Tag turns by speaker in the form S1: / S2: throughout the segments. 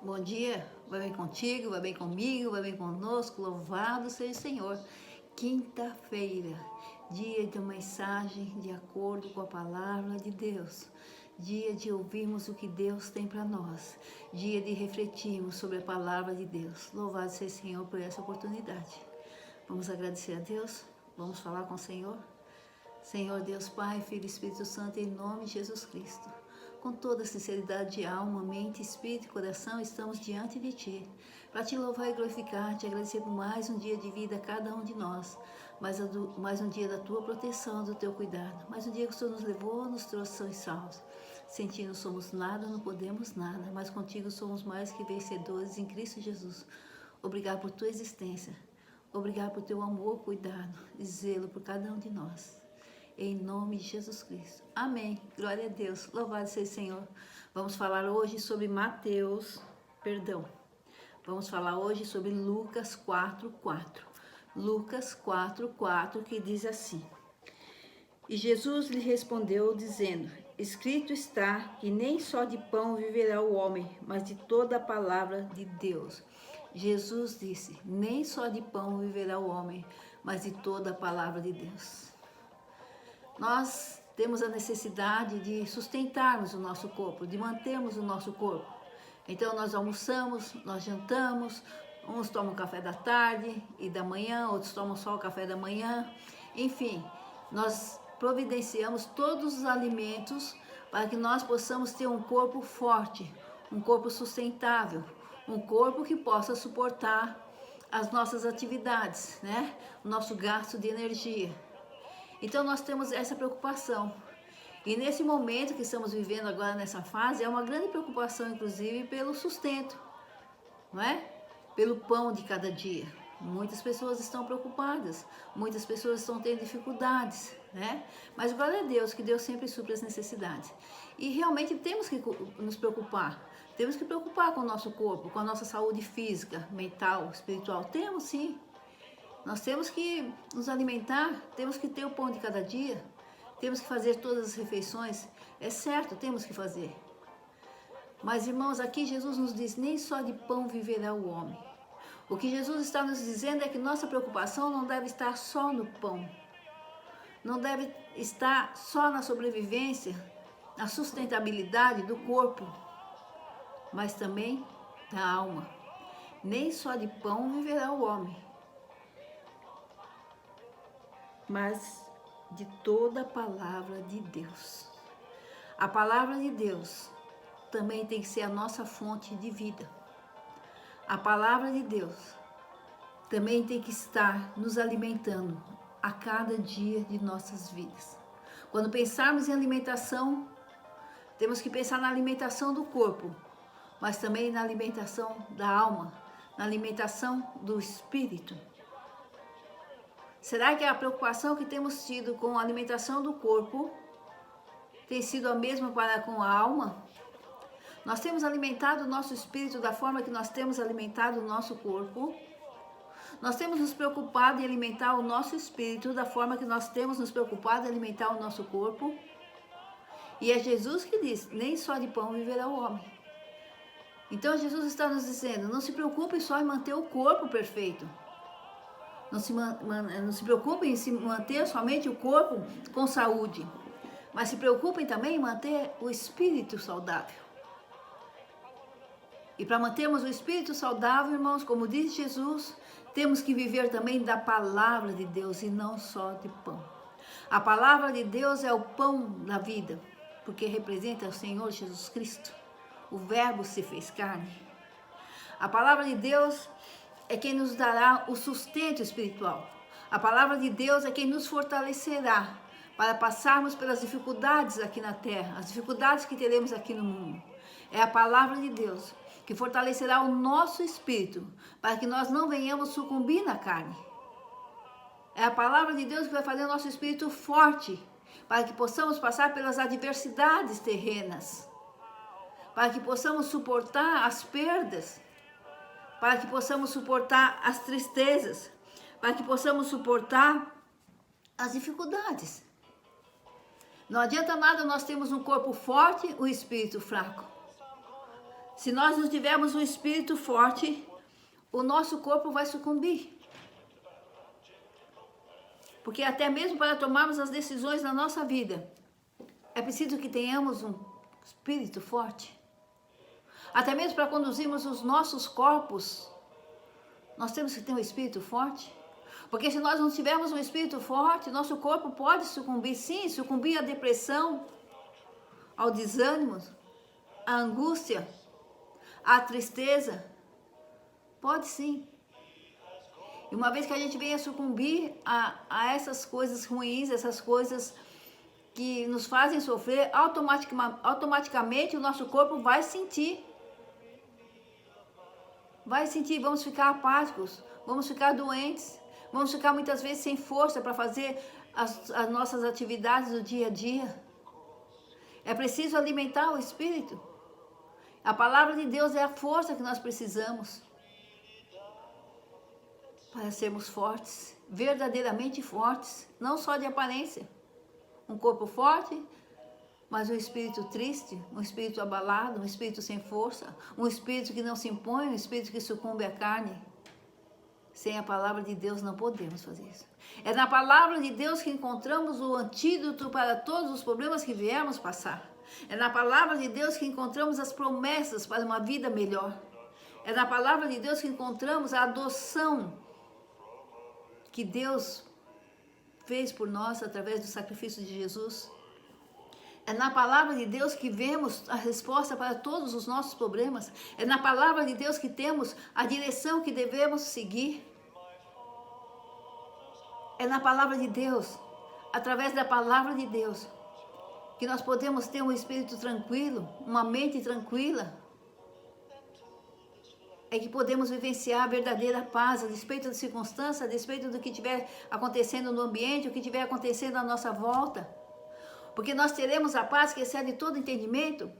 S1: Bom dia, vai bem contigo, vai bem comigo, vai bem conosco, louvado seja o Senhor. Quinta-feira, dia de uma mensagem de acordo com a palavra de Deus, dia de ouvirmos o que Deus tem para nós, dia de refletirmos sobre a palavra de Deus. Louvado seja o Senhor por essa oportunidade. Vamos agradecer a Deus, vamos falar com o Senhor. Senhor Deus Pai, Filho e Espírito Santo, em nome de Jesus Cristo. Com toda a sinceridade de alma, mente, espírito e coração, estamos diante de Ti, para Te louvar e glorificar, Te agradecer por mais um dia de vida a cada um de nós, mais um dia da Tua proteção, do Teu cuidado, mais um dia que o Senhor nos levou, nos trouxe sãos e salvos. Sem Ti não somos nada, não podemos nada, mas contigo somos mais que vencedores em Cristo Jesus. Obrigado por Tua existência, obrigado por Teu amor, cuidado e zelo por cada um de nós. Em nome de Jesus Cristo. Amém. Glória a Deus. Louvado seja o Senhor. Vamos falar hoje sobre Vamos falar hoje sobre Lucas 4:4. Lucas 4:4, que diz assim: E Jesus lhe respondeu, dizendo: Escrito está que nem só de pão viverá o homem, mas de toda a palavra de Deus. Jesus disse: nem só de pão viverá o homem, mas de toda a palavra de Deus. Nós temos a necessidade de sustentarmos o nosso corpo, de mantermos o nosso corpo. Então nós almoçamos, nós jantamos, uns tomam café da tarde e da manhã, outros tomam só o café da manhã. Enfim, nós providenciamos todos os alimentos para que nós possamos ter um corpo forte, um corpo sustentável, um corpo que possa suportar as nossas atividades, né? O nosso gasto de energia. Então nós temos essa preocupação. E nesse momento que estamos vivendo agora nessa fase, é uma grande preocupação, inclusive, pelo sustento, não é? Pelo pão de cada dia. Muitas pessoas estão preocupadas, muitas pessoas estão tendo dificuldades, né? Mas glória a Deus, que Deus sempre supre as necessidades. E realmente temos que nos preocupar. Temos que preocupar com o nosso corpo, com a nossa saúde física, mental, espiritual. Temos sim. Nós temos que nos alimentar, temos que ter o pão de cada dia, temos que fazer todas as refeições, é certo, temos que fazer. Mas, irmãos, aqui Jesus nos diz, nem só de pão viverá o homem. O que Jesus está nos dizendo é que nossa preocupação não deve estar só no pão, não deve estar só na sobrevivência, na sustentabilidade do corpo, mas também da alma. Nem só de pão viverá o homem, mas de toda a palavra de Deus. A palavra de Deus também tem que ser a nossa fonte de vida. A palavra de Deus também tem que estar nos alimentando a cada dia de nossas vidas. Quando pensarmos em alimentação, temos que pensar na alimentação do corpo, mas também na alimentação da alma, na alimentação do espírito. Será que a preocupação que temos tido com a alimentação do corpo tem sido a mesma para com a alma? Nós temos alimentado o nosso espírito da forma que nós temos alimentado o nosso corpo? Nós temos nos preocupado em alimentar o nosso espírito da forma que nós temos nos preocupado em alimentar o nosso corpo? E é Jesus que diz, nem só de pão viverá o homem. Então Jesus está nos dizendo, não se preocupe só em manter o corpo perfeito. Não se preocupem em se manter somente o corpo com saúde, mas se preocupem também em manter o espírito saudável. E para mantermos o espírito saudável, irmãos, como diz Jesus, temos que viver também da palavra de Deus e não só de pão. A palavra de Deus é o pão da vida, porque representa o Senhor Jesus Cristo. O Verbo se fez carne. A palavra de Deus é quem nos dará o sustento espiritual. A palavra de Deus é quem nos fortalecerá para passarmos pelas dificuldades aqui na terra, as dificuldades que teremos aqui no mundo. É a palavra de Deus que fortalecerá o nosso espírito para que nós não venhamos sucumbir na carne. É a palavra de Deus que vai fazer o nosso espírito forte para que possamos passar pelas adversidades terrenas, para que possamos suportar as perdas, para que possamos suportar as tristezas, para que possamos suportar as dificuldades. Não adianta nada nós termos um corpo forte, o espírito fraco. Se nós não tivermos um espírito forte, o nosso corpo vai sucumbir. Porque até mesmo para tomarmos as decisões na nossa vida, é preciso que tenhamos um espírito forte. Até mesmo para conduzirmos os nossos corpos, nós temos que ter um espírito forte. Porque se nós não tivermos um espírito forte, nosso corpo pode sucumbir, sim, sucumbir à depressão, ao desânimo, à angústia, à tristeza. Pode sim. E uma vez que a gente venha sucumbir a essas coisas ruins, essas coisas que nos fazem sofrer, automaticamente o nosso corpo vai sentir. Vai sentir, vamos ficar apáticos, vamos ficar doentes, vamos ficar muitas vezes sem força para fazer as nossas atividades do dia a dia. É preciso alimentar o espírito. A palavra de Deus é a força que nós precisamos para sermos fortes, verdadeiramente fortes, não só de aparência. Um corpo forte, mas um espírito triste, um espírito abalado, um espírito sem força, um espírito que não se impõe, um espírito que sucumbe à carne. Sem a palavra de Deus não podemos fazer isso. É na palavra de Deus que encontramos o antídoto para todos os problemas que viemos passar. É na palavra de Deus que encontramos as promessas para uma vida melhor. É na palavra de Deus que encontramos a adoção que Deus fez por nós através do sacrifício de Jesus. É na palavra de Deus que vemos a resposta para todos os nossos problemas. É na palavra de Deus que temos a direção que devemos seguir. É na palavra de Deus, através da palavra de Deus, que nós podemos ter um espírito tranquilo, uma mente tranquila. É que podemos vivenciar a verdadeira paz, a despeito da circunstância, a despeito do que estiver acontecendo no ambiente, o que estiver acontecendo à nossa volta. Porque nós teremos a paz que excede todo entendimento.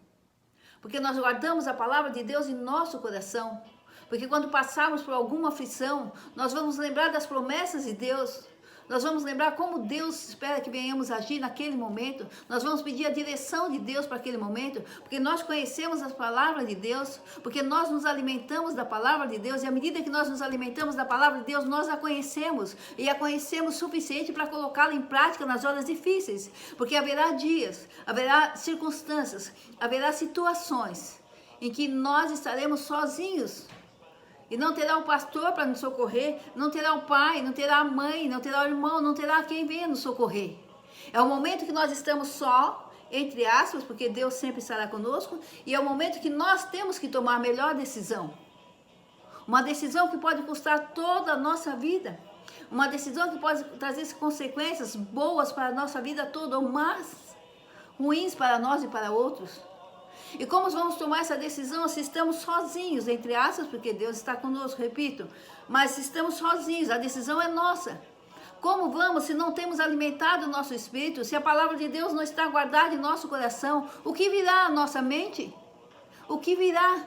S1: Porque nós guardamos a palavra de Deus em nosso coração. Porque quando passarmos por alguma aflição, nós vamos lembrar das promessas de Deus. Nós vamos lembrar como Deus espera que venhamos agir naquele momento. Nós vamos pedir a direção de Deus para aquele momento, porque nós conhecemos as palavras de Deus, porque nós nos alimentamos da palavra de Deus, e à medida que nós nos alimentamos da palavra de Deus, nós a conhecemos, e a conhecemos o suficiente para colocá-la em prática nas horas difíceis, porque haverá dias, haverá circunstâncias, haverá situações em que nós estaremos sozinhos. E não terá o pastor para nos socorrer, não terá o pai, não terá a mãe, não terá o irmão, não terá quem venha nos socorrer. É o momento que nós estamos só, entre aspas, porque Deus sempre estará conosco, e é o momento que nós temos que tomar a melhor decisão. Uma decisão que pode custar toda a nossa vida. Uma decisão que pode trazer consequências boas para a nossa vida toda, ou mais ruins para nós e para outros. E como vamos tomar essa decisão se estamos sozinhos, entre aspas, porque Deus está conosco, repito, mas se estamos sozinhos, a decisão é nossa. Como vamos se não temos alimentado o nosso espírito, se a palavra de Deus não está guardada em nosso coração? O que virá à nossa mente? O que virá?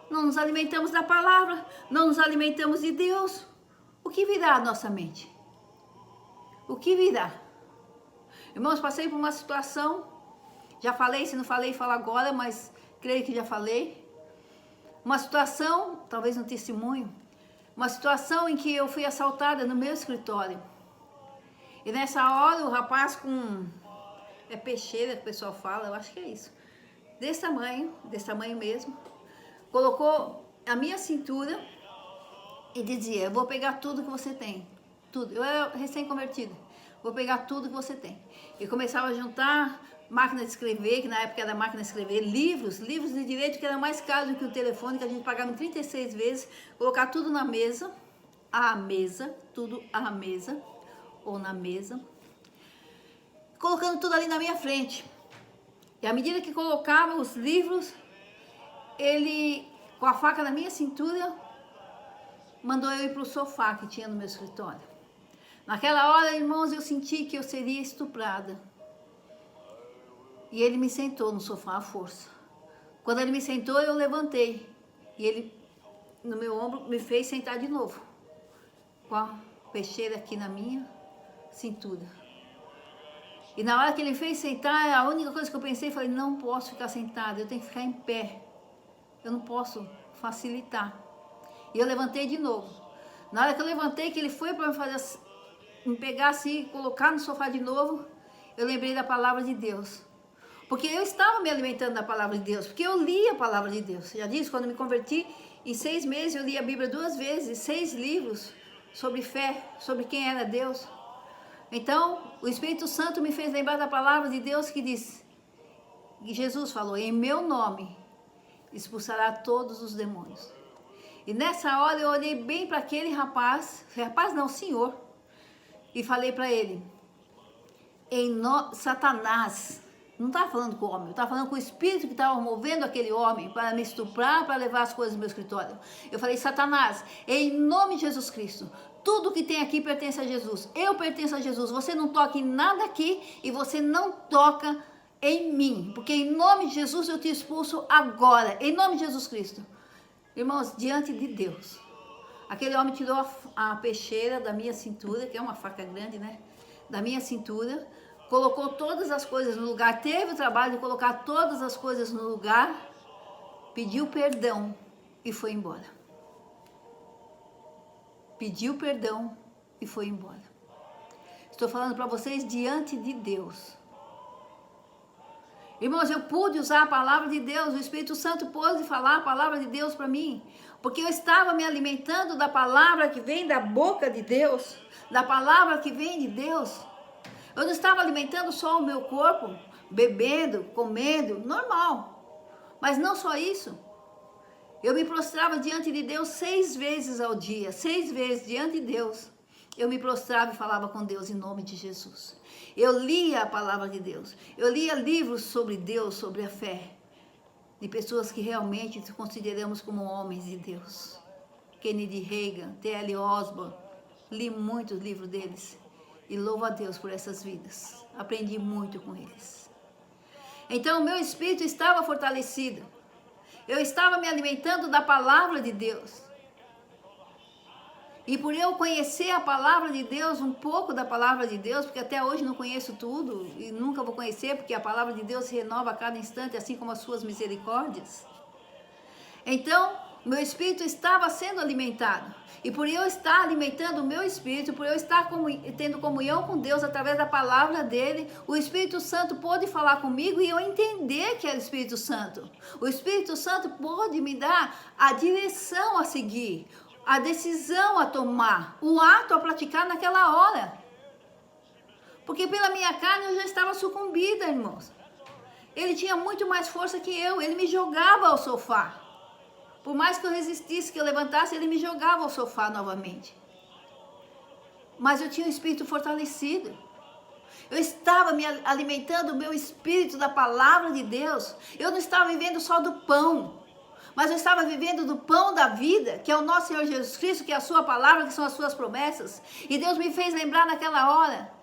S1: Não nos alimentamos da palavra, não nos alimentamos de Deus. O que virá à nossa mente? O que virá? Irmãos, passei por uma situação. Já falei, se não falei, falo agora, mas creio que já falei. Uma situação, talvez um testemunho, uma situação em que eu fui assaltada no meu escritório. E nessa hora o rapaz com, peixeira que o pessoal fala, eu acho que é isso, desse tamanho mesmo, colocou a minha cintura e dizia: eu vou pegar tudo que você tem, tudo. Eu era recém-convertida, vou pegar tudo que você tem. E começava a juntar máquina de escrever, que na época era máquina de escrever, livros de direito que era mais caro do que o telefone, que a gente pagava 36 vezes, colocar tudo na mesa, tudo à mesa, ou na mesa, colocando tudo ali na minha frente. E à medida que colocava os livros, ele, com a faca na minha cintura, mandou eu ir para o sofá que tinha no meu escritório. Naquela hora, irmãos, eu senti que eu seria estuprada. E ele me sentou no sofá à força. Quando ele me sentou, eu levantei. E ele, no meu ombro, me fez sentar de novo. Com a peixeira aqui na minha cintura. E na hora que ele fez sentar, a única coisa que eu pensei, falei: não posso ficar sentada, eu tenho que ficar em pé. eu não posso facilitar. E eu levantei de novo. Na hora que eu levantei, que ele foi para me pegar assim, colocar no sofá de novo, eu lembrei da palavra de Deus. Porque eu estava me alimentando da palavra de Deus, porque eu li a palavra de Deus. Já disse, quando me converti, em 6 meses eu li a Bíblia 2 vezes, 6 livros sobre fé, sobre quem era Deus. Então, o Espírito Santo me fez lembrar da palavra de Deus que diz, que Jesus falou, em meu nome expulsará todos os demônios. E nessa hora eu olhei bem para aquele rapaz não, senhor, e falei para ele, Satanás, não estava falando com o homem, eu estava falando com o espírito que estava movendo aquele homem para me estuprar, para levar as coisas do meu escritório. Eu falei, Satanás, em nome de Jesus Cristo, tudo que tem aqui pertence a Jesus, eu pertenço a Jesus, você não toca em nada aqui e você não toca em mim, porque em nome de Jesus eu te expulso agora, em nome de Jesus Cristo. Irmãos, diante de Deus, aquele homem tirou a peixeira da minha cintura, que é uma faca grande, né? Da minha cintura, colocou todas as coisas no lugar, teve o trabalho de colocar todas as coisas no lugar, pediu perdão e foi embora. Pediu perdão e foi embora. Estou falando para vocês diante de Deus. Irmãos, eu pude usar a palavra de Deus, o Espírito Santo pôde falar a palavra de Deus para mim, porque eu estava me alimentando da palavra que vem da boca de Deus, da palavra que vem de Deus. Eu não estava alimentando só o meu corpo, bebendo, comendo, normal. Mas não só isso. Eu me prostrava diante de Deus 6 vezes ao dia, 6 vezes diante de Deus. Eu me prostrava e falava com Deus em nome de Jesus. Eu lia a palavra de Deus. Eu lia livros sobre Deus, sobre a fé. De pessoas que realmente consideramos como homens de Deus. Kennedy Reagan, T.L. Osborne. Li muitos livros deles. E louvo a Deus por essas vidas. Aprendi muito com eles. Então, o meu espírito estava fortalecido. Eu estava me alimentando da palavra de Deus. E por eu conhecer a palavra de Deus, um pouco da palavra de Deus, porque até hoje não conheço tudo e nunca vou conhecer, porque a palavra de Deus se renova a cada instante, assim como as suas misericórdias. Então, meu espírito estava sendo alimentado. E por eu estar alimentando o meu espírito, por eu estar tendo comunhão com Deus através da palavra dele, o Espírito Santo pôde falar comigo e eu entender que era o Espírito Santo. O Espírito Santo pôde me dar a direção a seguir, a decisão a tomar, o ato a praticar naquela hora. Porque pela minha carne eu já estava sucumbida, irmãos. Ele tinha muito mais força que eu, ele me jogava ao sofá. Por mais que eu resistisse, que eu levantasse, ele me jogava ao sofá novamente. Mas eu tinha um espírito fortalecido. Eu estava me alimentando do meu espírito da palavra de Deus. Eu não estava vivendo só do pão, mas eu estava vivendo do pão da vida, que é o nosso Senhor Jesus Cristo, que é a sua palavra, que são as suas promessas. E Deus me fez lembrar naquela hora.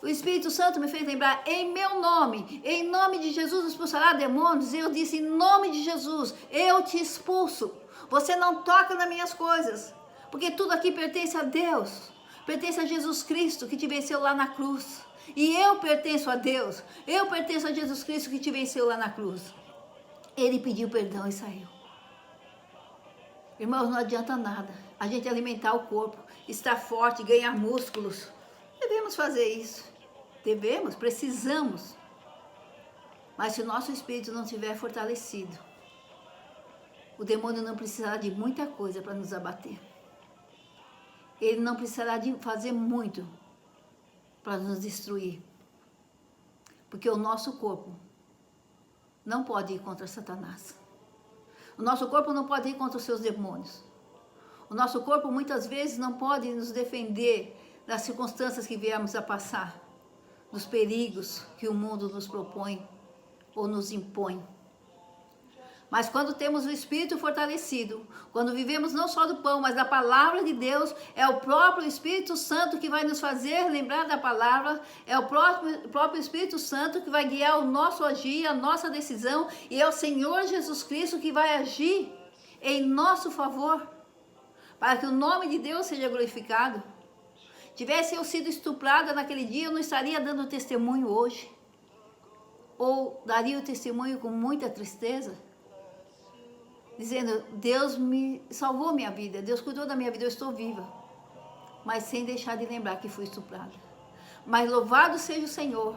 S1: O Espírito Santo me fez lembrar, em meu nome, em nome de Jesus expulsará demônios. Eu disse, em nome de Jesus, eu te expulso. Você não toca nas minhas coisas, porque tudo aqui pertence a Deus. Pertence a Jesus Cristo, que te venceu lá na cruz. E eu pertenço a Deus, eu pertenço a Jesus Cristo, que te venceu lá na cruz. Ele pediu perdão e saiu. Irmãos, não adianta nada a gente alimentar o corpo, estar forte, ganhar músculos. Devemos fazer isso. Devemos, precisamos. Mas se o nosso espírito não estiver fortalecido, o demônio não precisará de muita coisa para nos abater. Ele não precisará de fazer muito para nos destruir. Porque o nosso corpo não pode ir contra Satanás. O nosso corpo não pode ir contra os seus demônios. O nosso corpo muitas vezes não pode nos defender das circunstâncias que viemos a passar, dos perigos que o mundo nos propõe ou nos impõe. Mas quando temos o espírito fortalecido, quando vivemos não só do pão, mas da palavra de Deus, é o próprio Espírito Santo que vai nos fazer lembrar da palavra, é o próprio Espírito Santo que vai guiar o nosso agir, a nossa decisão, e é o Senhor Jesus Cristo que vai agir em nosso favor, para que o nome de Deus seja glorificado. Tivesse eu sido estuprada naquele dia, eu não estaria dando testemunho hoje. Ou daria o testemunho com muita tristeza. dizendo, Deus me salvou minha vida, Deus cuidou da minha vida, eu estou viva, mas sem deixar de lembrar que fui estuprada. Mas louvado seja o Senhor,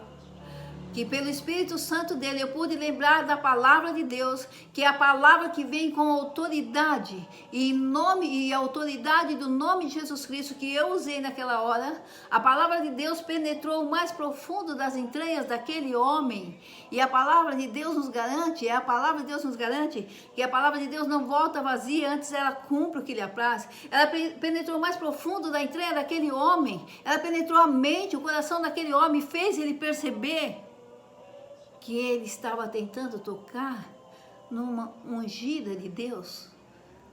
S1: que pelo Espírito Santo dele eu pude lembrar da palavra de Deus, que é a palavra que vem com autoridade, e a autoridade do nome de Jesus Cristo que eu usei naquela hora. A palavra de Deus penetrou o mais profundo das entranhas daquele homem, e a palavra de Deus nos garante, que a palavra de Deus não volta vazia, antes ela cumpre o que lhe apraz. Ela penetrou o mais profundo da entranha daquele homem, ela penetrou a mente, o coração daquele homem, fez ele perceber que ele estava tentando tocar numa ungida de Deus,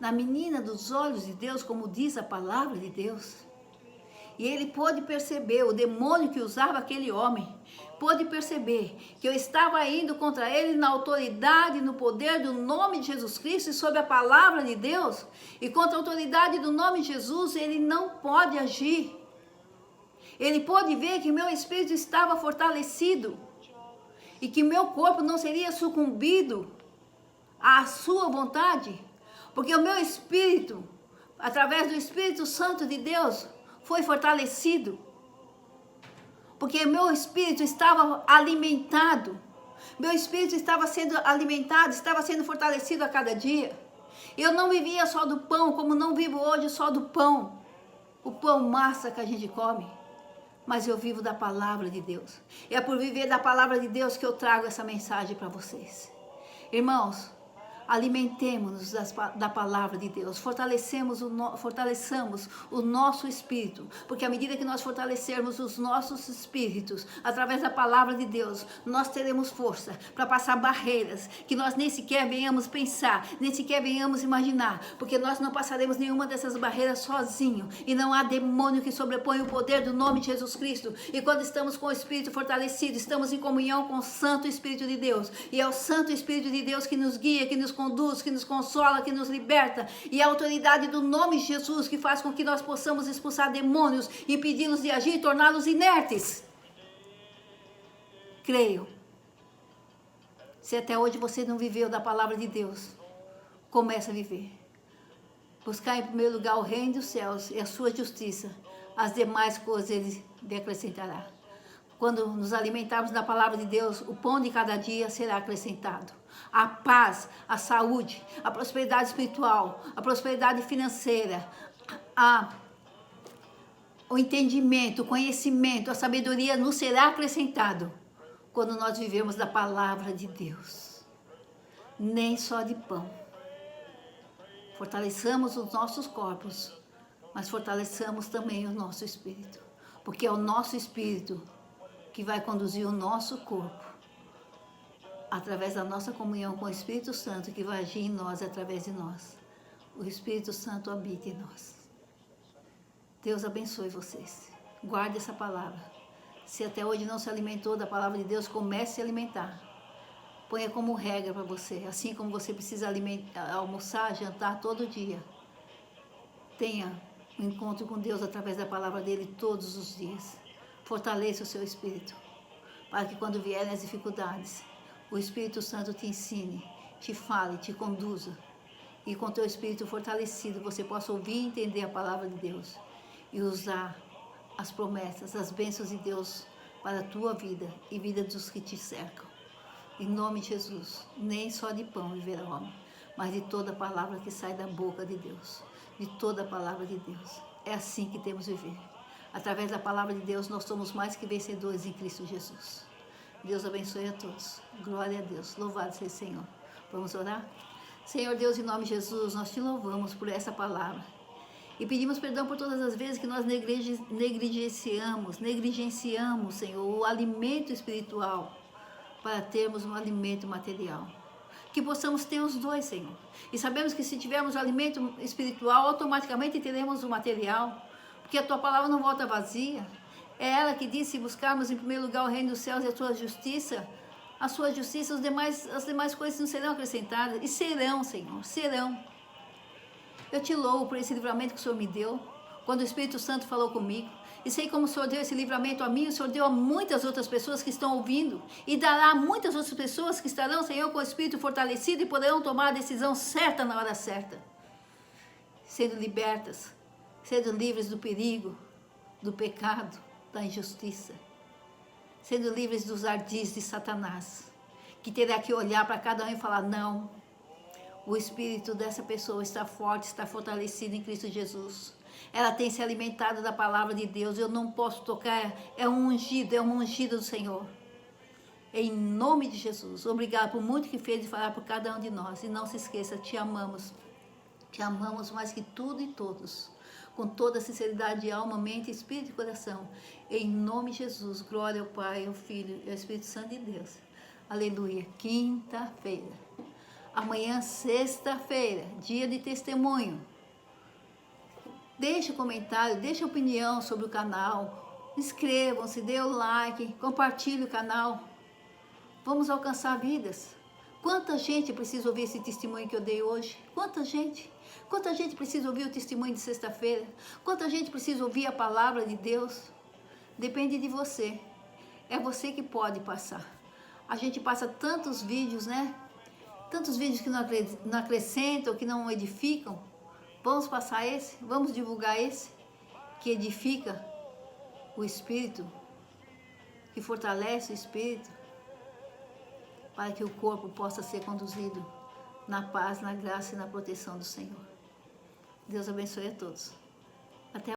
S1: na menina dos olhos de Deus, como diz a palavra de Deus. E ele pôde perceber, o demônio que usava aquele homem, pôde perceber que eu estava indo contra ele na autoridade, no poder do nome de Jesus Cristo e sob a palavra de Deus. E contra a autoridade do nome de Jesus, ele não pode agir. Ele pôde ver que meu espírito estava fortalecido e que meu corpo não seria sucumbido à sua vontade, porque o meu espírito, através do Espírito Santo de Deus, foi fortalecido, porque meu espírito estava alimentado, meu espírito estava sendo alimentado, estava sendo fortalecido a cada dia. Eu não vivia só do pão, como não vivo hoje só do pão, o pão massa que a gente come, mas eu vivo da palavra de Deus. É por viver da palavra de Deus que eu trago essa mensagem para vocês. Irmãos, alimentemos-nos da palavra de Deus, fortaleçamos o nosso espírito, porque à medida que nós fortalecermos os nossos espíritos, através da palavra de Deus, nós teremos força para passar barreiras que nós nem sequer venhamos pensar, nem sequer venhamos imaginar, porque nós não passaremos nenhuma dessas barreiras sozinho, e não há demônio que sobrepõe o poder do nome de Jesus Cristo. E quando estamos com o espírito fortalecido, estamos em comunhão com o Santo Espírito de Deus, e é o Santo Espírito de Deus que nos guia, que nos conduz, que nos consola, que nos liberta, e a autoridade do nome de Jesus que faz com que nós possamos expulsar demônios, impedi-los de agir e torná-los inertes. Creio. Se até hoje você não viveu da palavra de Deus, comece a viver. Buscar em primeiro lugar o reino dos céus e a sua justiça, as demais coisas ele lhe acrescentará. Quando nos alimentarmos da palavra de Deus, o pão de cada dia será acrescentado. A paz, a saúde, a prosperidade espiritual, a prosperidade financeira, o entendimento, o conhecimento, a sabedoria nos será acrescentado quando nós vivemos da palavra de Deus. Nem só de pão. Fortaleçamos os nossos corpos, mas fortaleçamos também o nosso espírito, porque é o nosso espírito que vai conduzir o nosso corpo, através da nossa comunhão com o Espírito Santo, que vai agir em nós, através de nós. O Espírito Santo habita em nós. Deus abençoe vocês. Guarde essa palavra. Se até hoje não se alimentou da palavra de Deus, comece a se alimentar. Ponha como regra para você, assim como você precisa almoçar, jantar todo dia. Tenha um encontro com Deus através da palavra dele todos os dias. Fortaleça o seu espírito, para que quando vierem as dificuldades, o Espírito Santo te ensine, te fale, te conduza. E com teu espírito fortalecido, você possa ouvir e entender a palavra de Deus. E usar as promessas, as bênçãos de Deus para a tua vida e vida dos que te cercam. Em nome de Jesus, nem só de pão viverá o homem, mas de toda a palavra que sai da boca de Deus. De toda a palavra de Deus. É assim que temos de viver. Através da palavra de Deus, nós somos mais que vencedores em Cristo Jesus. Deus abençoe a todos. Glória a Deus. Louvado seja o Senhor. Vamos orar? Senhor Deus, em nome de Jesus, nós te louvamos por essa palavra. E pedimos perdão por todas as vezes que nós negligenciamos, Senhor, o alimento espiritual para termos um alimento material. Que possamos ter os dois, Senhor. E sabemos que se tivermos o alimento espiritual, automaticamente teremos o material. Porque a tua palavra não volta vazia. É ela que disse: se buscarmos em primeiro lugar o reino dos céus e a sua justiça, as demais coisas não serão acrescentadas. E serão, Senhor, serão. Eu te louvo por esse livramento que o Senhor me deu, quando o Espírito Santo falou comigo. E sei como o Senhor deu esse livramento a mim, o Senhor deu a muitas outras pessoas que estão ouvindo. E dará a muitas outras pessoas que estarão, Senhor, com o espírito fortalecido e poderão tomar a decisão certa na hora certa. Sendo libertas, sendo livres do perigo, do pecado, da injustiça. Sendo livres dos ardis de Satanás. Que terá que olhar para cada um e falar, não, o espírito dessa pessoa está forte, está fortalecido em Cristo Jesus. Ela tem se alimentado da palavra de Deus. Eu não posso tocar. É uma ungida do Senhor. Em nome de Jesus. Obrigado por muito que fez de falar por cada um de nós. E não se esqueça, te amamos. Te amamos mais que tudo e todos. Com toda a sinceridade de alma, mente, espírito e coração. Em nome de Jesus. Glória ao Pai, ao Filho e ao Espírito Santo de Deus. Aleluia. Quinta-feira. Amanhã, sexta-feira, dia de testemunho. Deixe um comentário, deixe opinião sobre o canal. Inscrevam-se, dê o like, compartilhe o canal. Vamos alcançar vidas. Quanta gente precisa ouvir esse testemunho que eu dei hoje? Quanta gente? Quanta gente precisa ouvir o testemunho de sexta-feira? Quanta gente precisa ouvir a palavra de Deus? Depende de você. É você que pode passar. A gente passa tantos vídeos, né? Tantos vídeos que não acrescentam, que não edificam. Vamos passar esse? Vamos divulgar esse? Que edifica o espírito, que fortalece o espírito, para que o corpo possa ser conduzido na paz, na graça e na proteção do Senhor. Deus abençoe a todos.